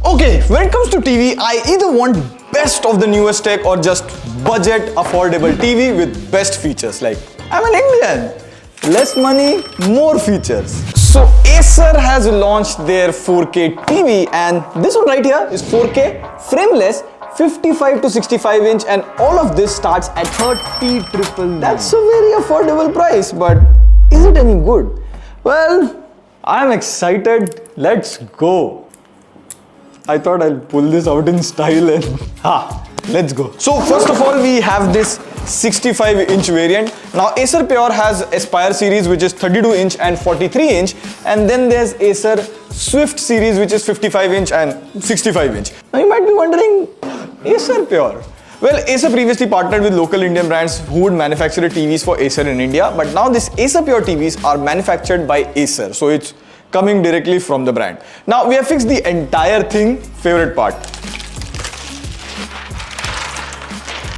Okay, when it comes to TV, I either want best of the newest tech or just budget affordable TV with best features. Like, I'm an Indian. Less money, more features. So Acer has launched their 4K TV, and this one right here is 4K frameless 55 to 65 inch, and all of this starts at 30,000. That's a very affordable price, but is it any good? Well, I'm excited. Let's go. I thought I'll pull this out in style and let's go. So first of all, we have this 65-inch variant. Now Acer Pure has Aspire series, which is 32-inch and 43-inch, and then there's Acer Swift series, which is 55-inch and 65-inch. Now you might be wondering, Acer Pure. Well, Acer previously partnered with local Indian brands who would manufacture TVs for Acer in India, but now this Acer Pure TVs are manufactured by Acer, so it's coming directly from the brand. Now we have fixed the entire thing. Favorite part.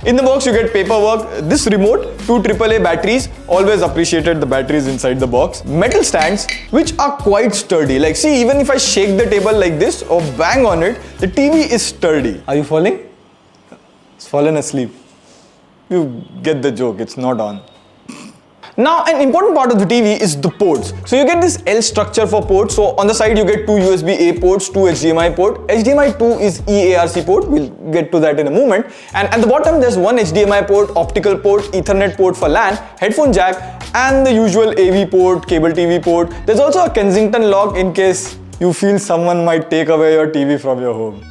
In the box you get paperwork, this remote, 2 AAA batteries, always appreciated the batteries inside the box, metal stands which are quite sturdy. Like, see, even if I shake the table like this or bang on it, the TV is sturdy. Are you falling? It's fallen asleep. You get the joke, it's not on. Now, an important part of the TV is the ports. So you get this L structure for ports. So on the side you get 2 USB-A ports, 2 HDMI port. HDMI 2 is eARC port. We'll get to that in a moment. And at the bottom there's 1 HDMI port, optical port, Ethernet port for LAN, headphone jack, and the usual AV port, cable TV port. There's also a Kensington lock in case you feel someone might take away your TV from your home.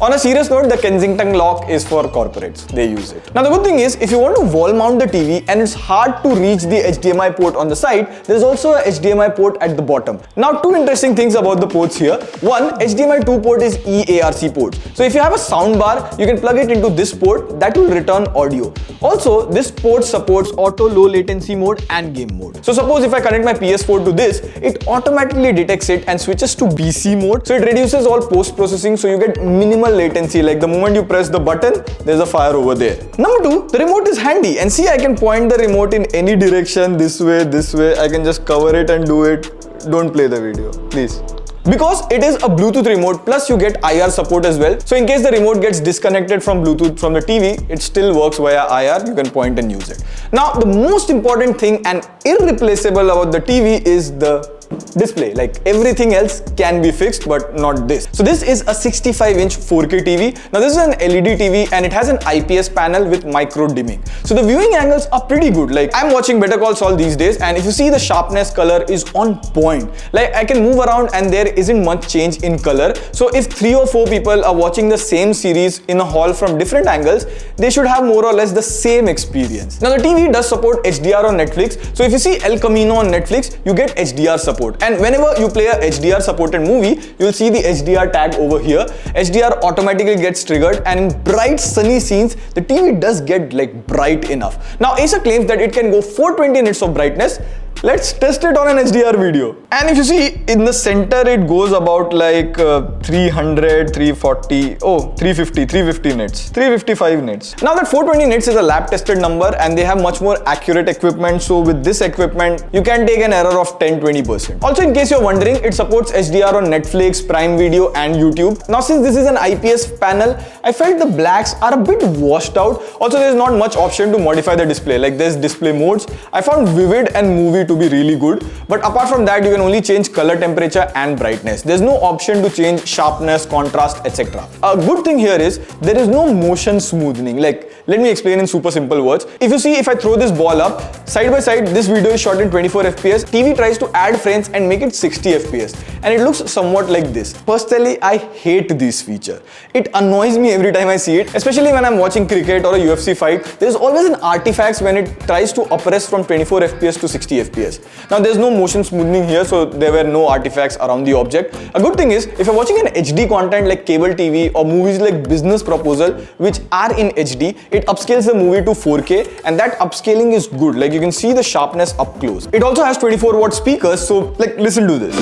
On a serious note, the Kensington lock is for corporates. They use it. Now the good thing is, if you want to wall mount the TV and it's hard to reach the HDMI port on the side, there's also a HDMI port at the bottom. Now 2 interesting things about the ports here. One, HDMI 2 port is eARC port. So if you have a sound bar, you can plug it into this port that will return audio. Also, this port supports auto low latency mode and game mode. So suppose if I connect my PS4 to this, it automatically detects it and switches to BC mode. So it reduces all post processing, so you get minimal latency. Like the moment you press the button, there's a fire over there. Number 2, the remote is handy, and see, I can point the remote in any direction, this way, I can just cover it and do it. Don't play the video, please. Because it is a Bluetooth remote, plus you get IR support as well. So in case the remote gets disconnected from Bluetooth from the TV, it still works via IR. You can point and use it. Now the most important thing and irreplaceable about the TV is the display. Like, everything else can be fixed, but not this. So this is a 65-inch 4K TV. Now this is an LED TV and it has an IPS panel with micro dimming. So the viewing angles are pretty good. Like, I'm watching Better Call Saul these days, and if you see, the sharpness color is on point. Like, I can move around and there isn't much change in color. So if 3 or 4 people are watching the same series in a hall from different angles, they should have more or less the same experience. Now the TV does support HDR on Netflix. So if you see El Camino on Netflix, you get HDR support. And whenever you play a HDR supported movie, you'll see the HDR tag over here. HDR automatically gets triggered, and in bright sunny scenes, the TV does get like bright enough. Now Acer claims that it can go 420 nits of brightness. Let's test it on an HDR video. And if you see, in the center it goes about like 300, 340, 350 nits, 355 nits. Now that 420 nits is a lab tested number, and they have much more accurate equipment. So with this equipment, you can take an error of 10-20%. Also, in case you're wondering, it supports HDR on Netflix, Prime Video and YouTube. Now since this is an IPS panel, I felt the blacks are a bit washed out. Also, there's not much option to modify the display. Like, there's display modes. I found vivid and movie to be really good, but apart from that, you can only change color temperature and brightness. There's no option to change sharpness, contrast, etc. A good thing here is there is no motion smoothing. Like, let me explain in super simple words. If you see, if I throw this ball up side by side, this video is shot in 24 fps. TV tries to add frames and make it 60 fps, and it looks somewhat like this. Personally, I hate this feature. It annoys me every time I see it, especially when I'm watching cricket or a UFC fight. There's always an artifact when it tries to oppress from 24 fps to 60 fps. Now there's no motion smoothing here, so there were no artifacts around the object. A good thing is, if you're watching an HD content like cable TV or movies like Business Proposal, which are in HD, it upscales the movie to 4K, and that upscaling is good. Like, you can see the sharpness up close. It also has 24-watt speakers, so like, listen to this.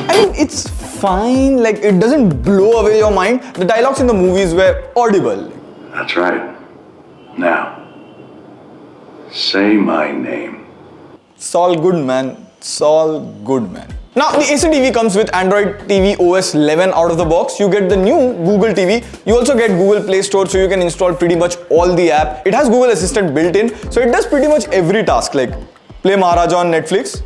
I mean, it's fine. Like, it doesn't blow away your mind. The dialogues in the movies were audible. That's right. Now, say my name. Saul Goodman. It's all good, man. Now, the AC TV comes with Android TV OS 11 out of the box. You get the new Google TV. You also get Google Play Store, so you can install pretty much all the app. It has Google Assistant built in, so it does pretty much every task, like play Maharaja on Netflix.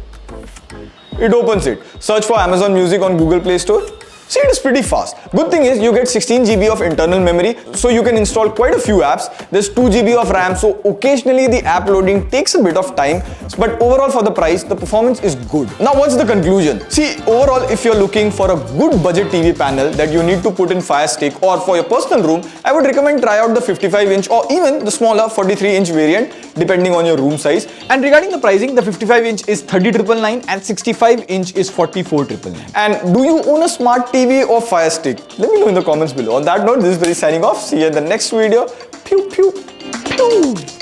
It opens it. Search for Amazon Music on Google Play Store. See, it is pretty fast. Good thing is you get 16 GB of internal memory, so you can install quite a few apps. There's 2 GB of RAM, so occasionally the app loading takes a bit of time, but overall for the price, the performance is good. Now, what's the conclusion? See, overall, if you're looking for a good budget TV panel that you need to put in Fire Stick or for your personal room, I would recommend try out the 55-inch or even the smaller 43-inch variant, depending on your room size. And regarding the pricing, the 55-inch is 30,999 and 65-inch is 44,999. And do you own a smart TV or Fire Stick? Let me know in the comments below. On that note, this is Pari signing off. See you in the next video. Pew pew pew.